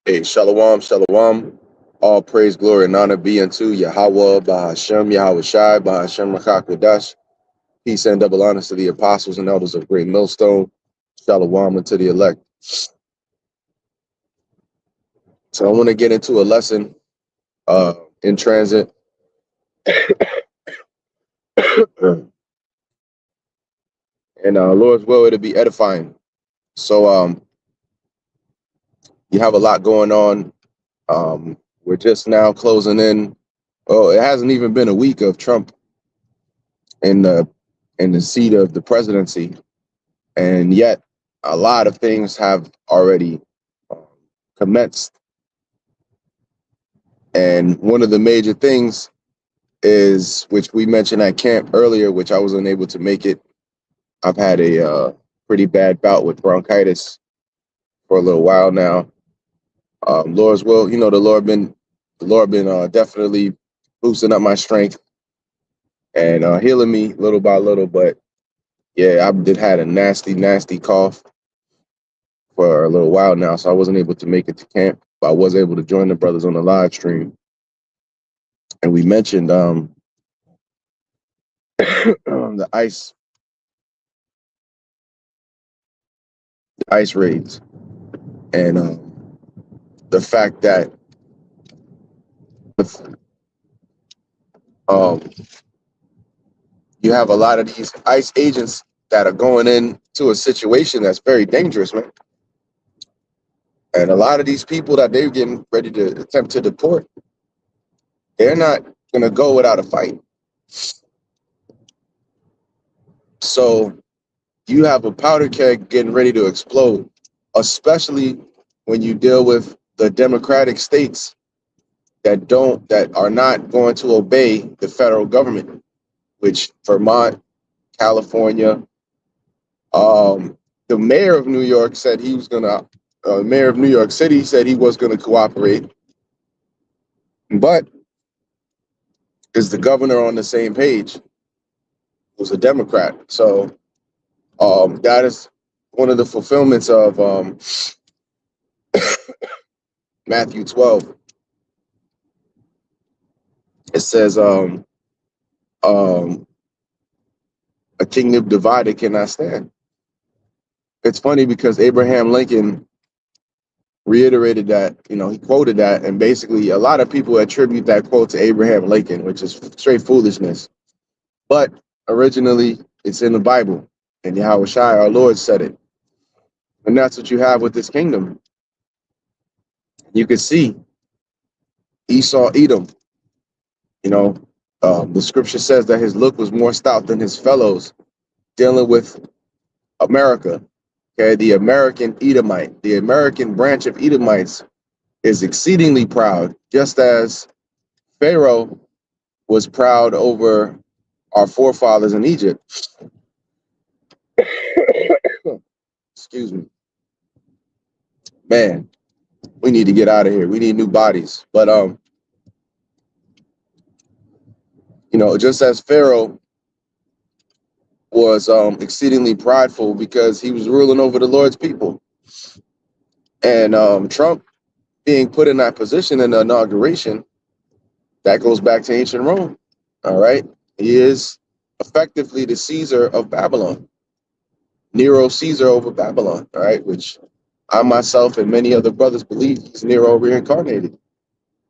Hey, shalom, shalom. All praise, glory, and honor be unto Yahweh, Bahashem, Yahweh Shai, Bahashem, Rakakwadash. Peace and double honors to the apostles and elders of Great Millstone. Shalom unto the elect. So I want to get into a lesson in transit. And Lord's will, it'll be edifying. So you have a lot going on. We're just now closing in. Oh, it hasn't even been a week of Trump in the seat of the presidency. And yet a lot of things have already um, commenced. And one of the major things is, which we mentioned at camp earlier, which I was unable to make it. I've had a pretty bad bout with bronchitis for a little while now. Lord's will, the Lord been definitely boosting up my strength and healing me little by little. But yeah, I did had a nasty, nasty cough for a little while now, so I wasn't able to make it to camp. But I was able to join the brothers on the live stream, and we mentioned the ice raids, and the fact that um, you have a lot of these ICE agents that are going into a situation that's very dangerous, man. And a lot of these people that they're getting ready to attempt to deport, they're not going to go without a fight. So you have a powder keg getting ready to explode, especially when you deal with the democratic states that are not going to obey the federal government, which Vermont, California, the mayor of New York said he was gonna. Mayor of New York City said he was going to cooperate, but is the governor on the same page? Who's a Democrat? So that is one of the fulfillments of Matthew 12. It says, "A kingdom divided cannot stand." It's funny because Abraham Lincoln reiterated that, he quoted that, and basically a lot of people attribute that quote to Abraham Lincoln, which is straight foolishness. But originally, it's in the Bible, and Yahweh Shai, our Lord, said it. And that's what you have with this kingdom. You can see Esau, Edom. The scripture says that his look was more stout than his fellows, dealing with America. Okay, the American Edomite, the American branch of Edomites is exceedingly proud, just as Pharaoh was proud over our forefathers in Egypt. Excuse me. Man, we need to get out of here. We need new bodies. But just as Pharaoh was exceedingly prideful because he was ruling over the Lord's people. And Trump being put in that position in the inauguration, that goes back to ancient Rome. All right. He is effectively the Caesar of Babylon. Nero Caesar over Babylon. All right. Which I myself and many other brothers believe he's Nero reincarnated.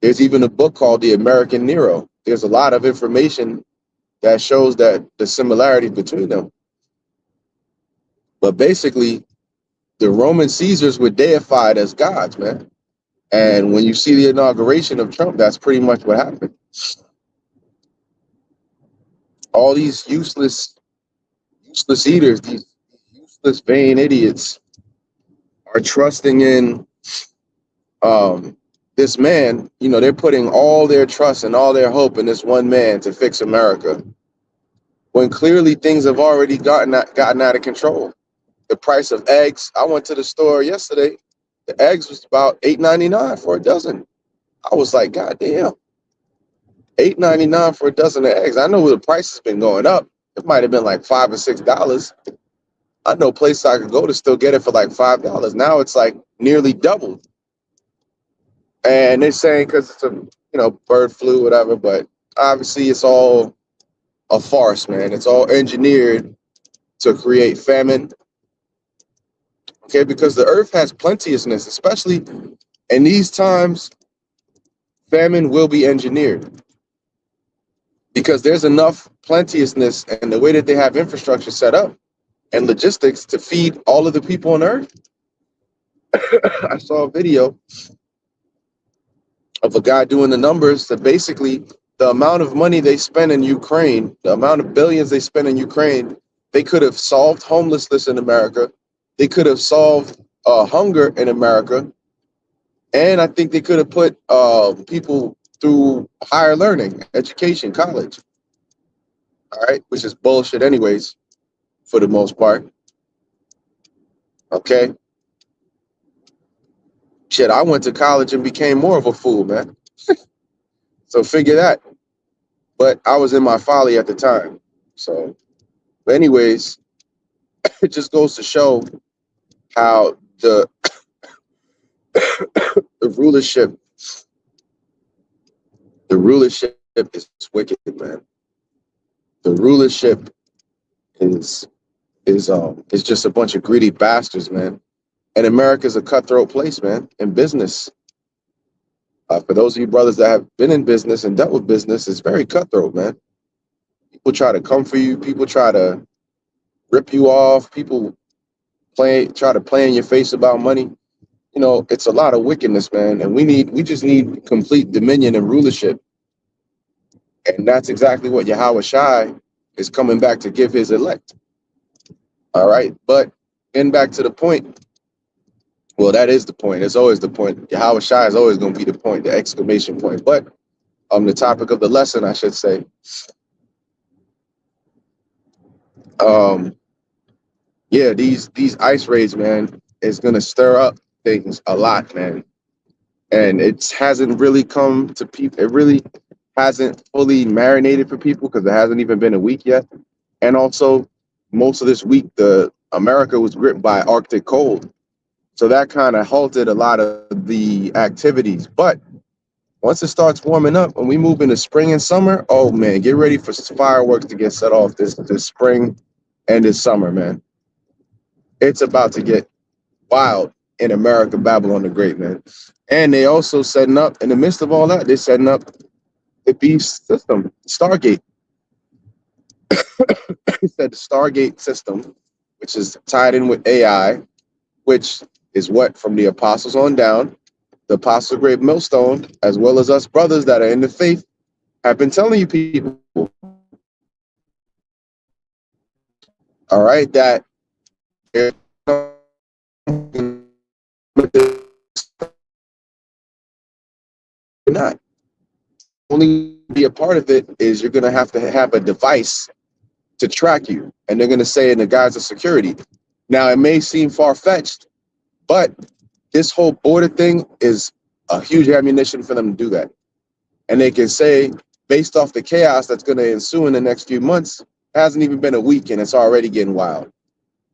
There's even a book called The American Nero. There's a lot of information that shows that the similarity between them. But basically, the Roman Caesars were deified as gods, man. And when you see the inauguration of Trump, that's pretty much what happened. All these useless eaters, these useless vain idiots are trusting in this man. They're putting all their trust and all their hope in this one man to fix America, when clearly things have already gotten out of control. The price of eggs, I went to the store yesterday, the eggs was about $8.99 for a dozen. I was like, God damn, $8.99 for a dozen of eggs. I know the price has been going up. It might have been like $5 or $6. I know places I could go to still get it for like $5. Now it's like nearly doubled. And they're saying because it's a bird flu, whatever. But obviously, it's all a farce, man. It's all engineered to create famine. Okay, because the earth has plenteousness, especially in these times. Famine will be engineered because there's enough plenteousness and the way that they have infrastructure set up and logistics to feed all of the people on earth. I saw a video of a guy doing the numbers that basically the amount of money they spend in Ukraine, the amount of billions they spend in Ukraine, they could have solved homelessness in America. They could have solved hunger in America. And I think they could have put people through higher learning, education, college. All right, which is bullshit anyways, for the most part. Okay. Shit, I went to college and became more of a fool, man. So figure that. But I was in my folly at the time. So, but anyways, it just goes to show how the rulership, the rulership is wicked, man. The rulership is just a bunch of greedy bastards, man. And America's a cutthroat place, man, in business. For those of you brothers that have been in business and dealt with business, it's very cutthroat, man. People try to come for you. People try to rip you off. People try to play in your face about money. It's a lot of wickedness, man. And we just need complete dominion and rulership. And that's exactly what Yahweh Shai is coming back to give his elect. All right. But getting back to the point, well, that is the point. It's always the point. Yahweh Shai is always going to be the point, the exclamation point. But on the topic of the lesson, I should say, yeah, these ice raids, man, is going to stir up things a lot, man. And it hasn't really come to people. It really hasn't fully marinated for people because it hasn't even been a week yet. And also, most of this week, America was gripped by Arctic cold. So that kind of halted a lot of the activities. But once it starts warming up and we move into spring and summer, oh man, get ready for fireworks to get set off this spring and this summer, man. It's about to get wild in America, Babylon the Great, man. And they also setting up, in the midst of all that, they're setting up the beast system, Stargate. He said the Stargate system, which is tied in with AI, which is what from the apostles on down, the apostle grave millstone, as well as us brothers that are in the faith, have been telling you people, all right, that not only be a part of it is you're going to have a device to track you, and they're going to say in the guise of security. Now it may seem far-fetched, but this whole border thing is a huge ammunition for them to do that. And they can say, based off the chaos that's going to ensue in the next few months, it hasn't even been a week and it's already getting wild.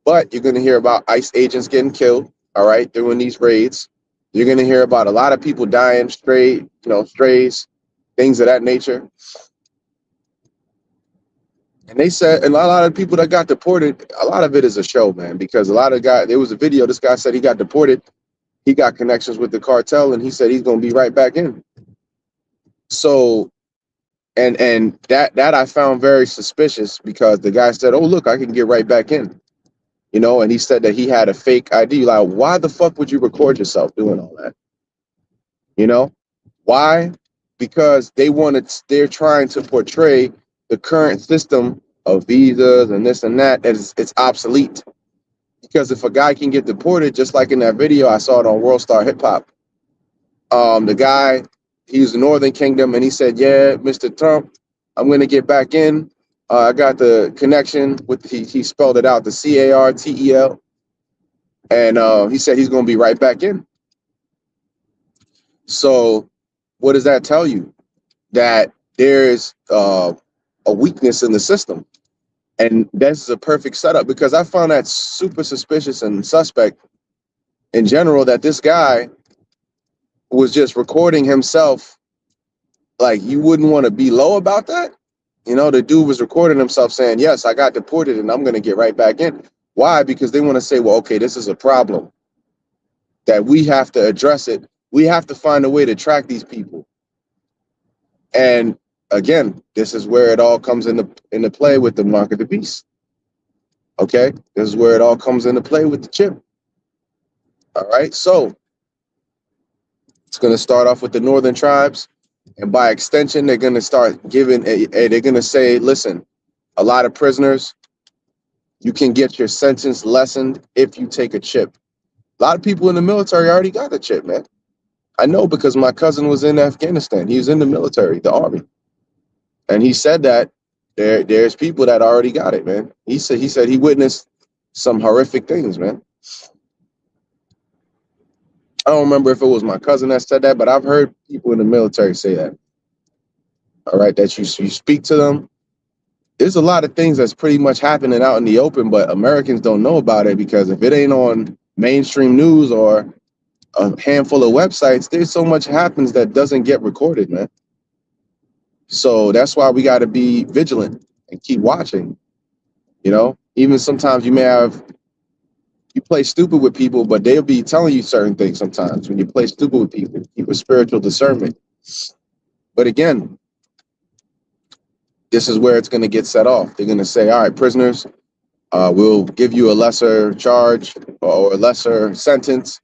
But you're going to hear about ICE agents getting killed, all right, doing these raids. You're going to hear about a lot of people dying, strays, things of that nature. And they said, and a lot of people that got deported, a lot of it is a show, man, because a lot of guys, there was a video, this guy said he got deported. He got connections with the cartel and he said he's going to be right back in. So, and that I found very suspicious because the guy said, oh, look, I can get right back in, and he said that he had a fake ID. Like, why the fuck would you record yourself doing all that? Why? Because they're trying to portray the current system of visas and this and that, it's obsolete. Because if a guy can get deported, just like in that video, I saw it on World Star Hip Hop. The guy, he was the Northern Kingdom, and he said, yeah, Mr. Trump, I'm going to get back in. I got the connection with, he spelled it out, the CARTEL. And he said he's going to be right back in. So what does that tell you? That there's a weakness in the system. And this is a perfect setup because I found that super suspicious and suspect in general that this guy was just recording himself, like you wouldn't want to be low about that. You know, the dude was recording himself saying, yes, I got deported and I'm going to get right back in. Why? Because they want to say, well, okay, this is a problem that we have to address it. We have to find a way to track these people. And again, this is where it all comes into play with the mark of the beast. Okay, this is where it all comes into play with the chip. All right, so it's going to start off with the northern tribes, and by extension, they're going to start giving. They're going to say, listen, a lot of prisoners, you can get your sentence lessened if you take a chip. A lot of people in the military already got the chip, man. I know because my cousin was in Afghanistan. He was in the military, the army, and he said that there's people that already got it, man. He said he witnessed some horrific things, man. I don't remember if it was my cousin that said that, but I've heard people in the military say that. All right, that you speak to them. There's a lot of things that's pretty much happening out in the open, but Americans don't know about it because if it ain't on mainstream news or a handful of websites, there's so much happens that doesn't get recorded, man. So that's why we got to be vigilant and keep watching. You know, even sometimes you play stupid with people, but they'll be telling you certain things sometimes when you play stupid with people. Keep a spiritual discernment. But again, this is where it's going to get set off. They're going to say, all right, prisoners, we'll give you a lesser charge or a lesser sentence,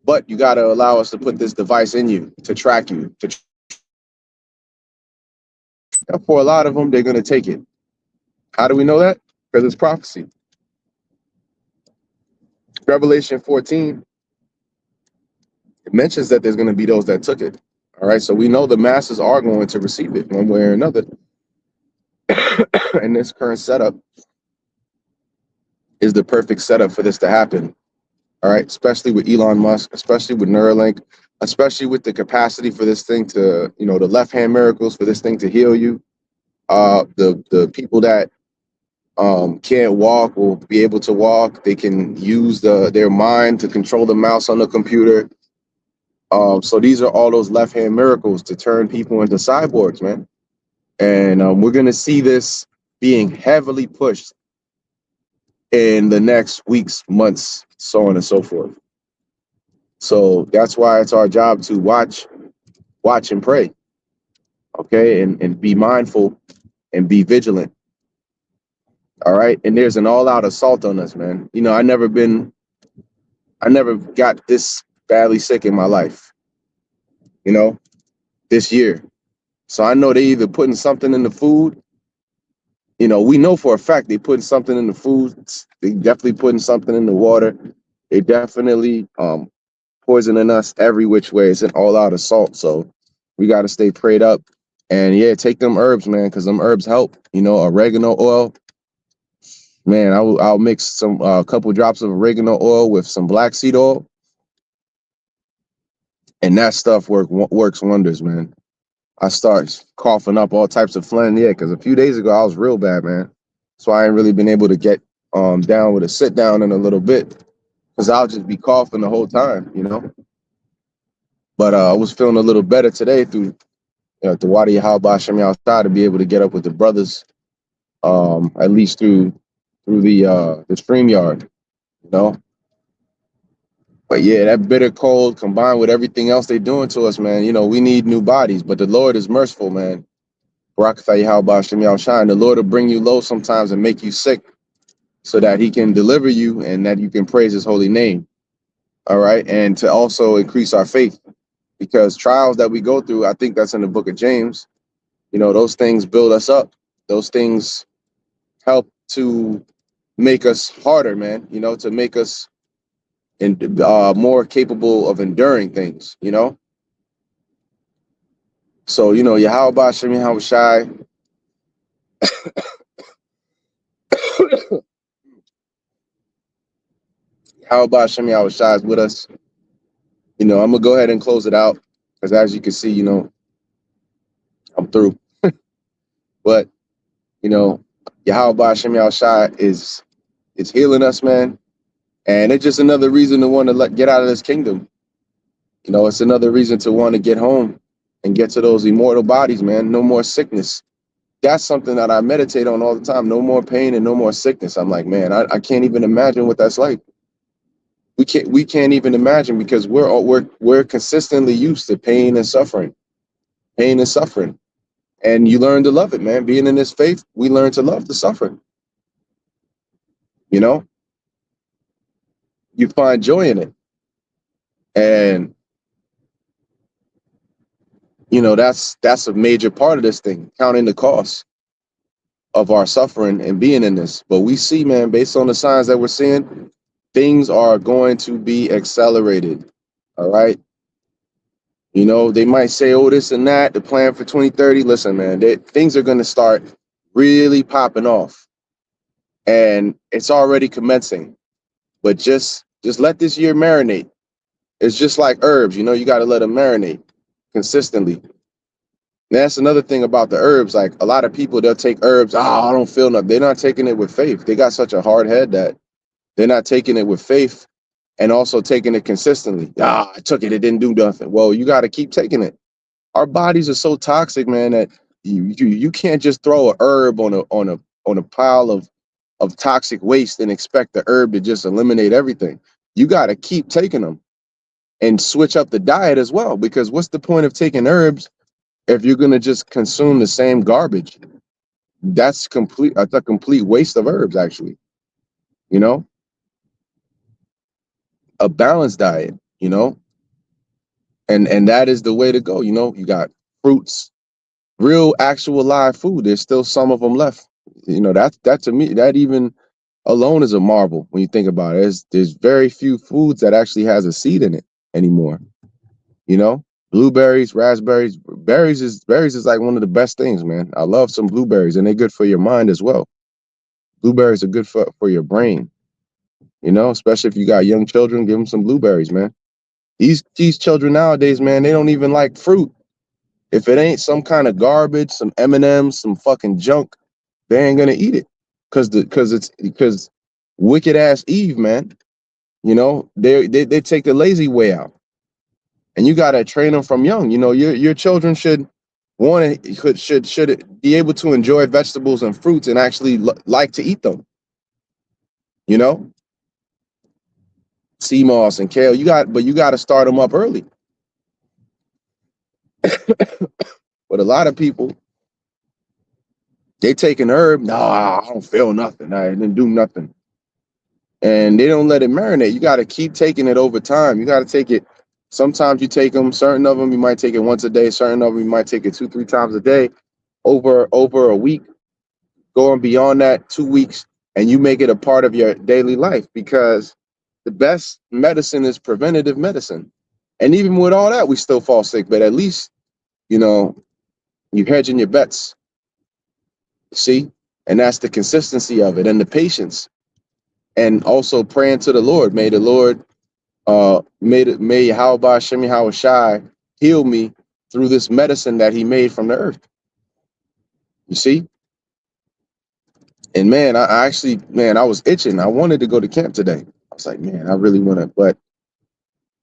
but you got to allow us to put this device in you to track you. For a lot of them, they're going to take it. How do we know that? Because it's prophecy. Revelation 14, it mentions that there's going to be those that took it. All right, so we know the masses are going to receive it one way or another. And this current setup is the perfect setup for this to happen. All right, especially with Elon Musk, especially with Neuralink, especially with the capacity for this thing to, you know, the left hand miracles for this thing to heal you. The people that can't walk will be able to walk. They can use their mind to control the mouse on the computer. So these are all those left hand miracles to turn people into cyborgs, man. And we're going to see this being heavily pushed in the next weeks, months, so on and so forth. So that's why it's our job to watch and pray, okay, and be mindful and be vigilant. All right, and there's an all-out assault on us, man. You know, I never got this badly sick in my life, you know, this year. So I know they either putting something in the food. You know, we know for a fact they putting something in the food. They definitely putting something in the water. They definitely poisoning us every which way. It's an all-out assault. So we got to stay prayed up. And yeah, take them herbs, man, because them herbs help. You know, oregano oil. Man, I'll mix some a couple drops of oregano oil with some black seed oil, and that stuff works wonders, man. I start coughing up all types of phlegm, yeah, because a few days ago I was real bad, man. So I ain't really been able to get down with a sit down in a little bit, because I'll just be coughing the whole time, you know. But I was feeling a little better today through the Wadi Halba Shem outside to be able to get up with the brothers, at least through the StreamYard, you know. But yeah, that bitter cold combined with everything else they doing to us, man. You know, we need new bodies, but the Lord is merciful, man. The Lord will bring you low sometimes and make you sick so that he can deliver you and that you can praise his holy name. All right. And to also increase our faith, because trials that we go through, I think that's in the book of James, you know, those things build us up. Those things help to make us harder, man, you know, to make us more capable of enduring things, you know. So, you know, Yahweh Shem Yahweh Shai, Yahweh Shem Yahweh Shai is with us. You know, I'm going to go ahead and close it out because as you can see, you know, I'm through. But, you know, Yahweh Shem Yahweh Shai is healing us, man. And it's just another reason to want to get out of this kingdom. You know, it's another reason to want to get home and get to those immortal bodies, man. No more sickness. That's something that I meditate on all the time. No more pain and no more sickness. I'm like, man, I can't even imagine what that's like. We can't even imagine because we're consistently used to pain and suffering. And you learn to love it, man. Being in this faith, we learn to love the suffering. You know, you find joy in it. And that's a major part of this thing, counting the cost of our suffering and being in this. But we see, man, based on the signs that we're seeing, things are going to be accelerated. All right. You know, they might say, oh, this and that, the plan for 2030. Listen, man, things are going to start really popping off. And it's already commencing. But just let this year marinate. It's just like herbs, you know, you got to let them marinate consistently. And that's another thing about the herbs. Like a lot of people, they'll take herbs. I don't feel nothing. They're not taking it with faith. They got such a hard head that they're not taking it with faith and also taking it consistently. I took it. It didn't do nothing. Well, you got to keep taking it. Our bodies are so toxic, man, that you can't just throw a herb on a pile of toxic waste and expect the herb to just eliminate everything. You got to keep taking them and switch up the diet as well, because what's the point of taking herbs if you're going to just consume the same garbage? That's a complete waste of herbs, actually. You know, a balanced diet, you know, and that is the way to go. You know, you got fruits, real actual live food. There's still some of them left. You know, that to me, that even alone is a marvel when you think about it. There's very few foods that actually has a seed in it anymore. You know, blueberries, raspberries, berries is like one of the best things, man. I love some blueberries, and they're good for your mind as well. Blueberries are good for your brain. You know, especially if you got young children, give them some blueberries, man. These children nowadays, man, they don't even like fruit. If it ain't some kind of garbage, some M&Ms, some fucking junk, they ain't gonna eat it. Because wicked ass Eve, man. You know, they take the lazy way out. And you gotta train them from young. You know, your children should be able to enjoy vegetables and fruits and actually like to eat them. You know, sea moss and kale. But you got to start them up early. But a lot of people, they take an herb. Nah, I don't feel nothing. I didn't do nothing, and they don't let it marinate. You got to keep taking it over time. You got to take it. Sometimes you take them. Certain of them you might take it once a day. Certain of them you might take it 2-3 times a day. Over a week, going beyond that, 2 weeks, and you make it a part of your daily life, because the best medicine is preventative medicine. And even with all that, we still fall sick. But at least, you know, you're hedging your bets. See? And that's the consistency of it and the patience. And also praying to the Lord. May the Lord, may Yahweh Shem Yahweh Shai heal me through this medicine that he made from the earth. You see? And man, I actually, man, I was itching. I wanted to go to camp today. I was like, man, I really want to, but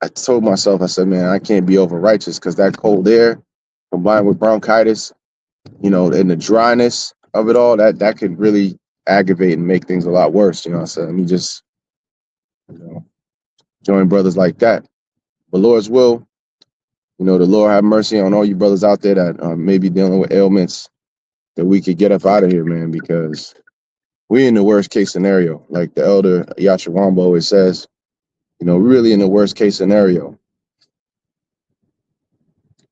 I told myself, I said, man, I can't be over righteous, because that cold air combined with bronchitis, you know, and the dryness of it all, that could really aggravate and make things a lot worse. You know, I said, let me just, you know, join brothers like that. But Lord's will, you know, the Lord have mercy on all you brothers out there that may be dealing with ailments, that we could get up out of here, man, because we're in the worst case scenario. Like the elder Yashawamba always says, you know, we're really in the worst case scenario.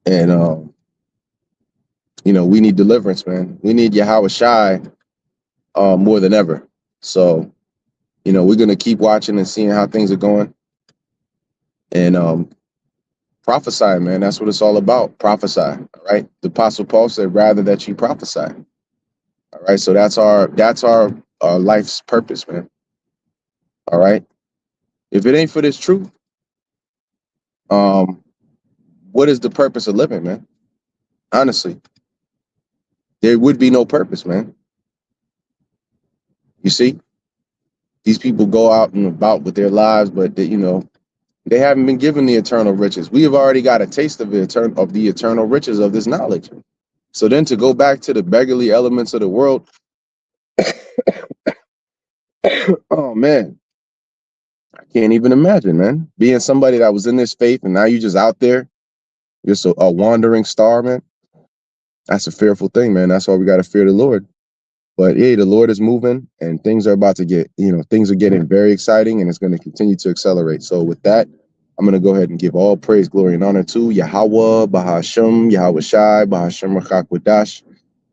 And, you know, we need deliverance, man. We need Yahweh Shai more than ever. So, you know, we're going to keep watching and seeing how things are going. And prophesy, man. That's what it's all about. Prophesy. All right. The Apostle Paul said, rather that you prophesy. All right. So that's our life's purpose, man. All right. If it ain't for this truth, what is the purpose of living, man? Honestly, there would be no purpose, man. You see, these people go out and about with their lives, but they, you know, They haven't been given the eternal riches. We have already got a taste of the eternal riches of this knowledge. So then to go back to the beggarly elements of the world, oh man, I can't even imagine, man. Being somebody that was in this faith and now you just out there, just a wandering star, man. That's a fearful thing, man. That's why we got to fear the Lord. But yeah, the Lord is moving and things are about to get, things are getting very exciting and it's going to continue to accelerate. So with that, I'm going to go ahead and give all praise, glory, and honor to Yahweh, Bahashem, Yahweh Shai, Bahashem Rakak Wadash.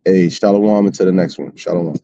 Hey, Shalom, until the next one. Shalom.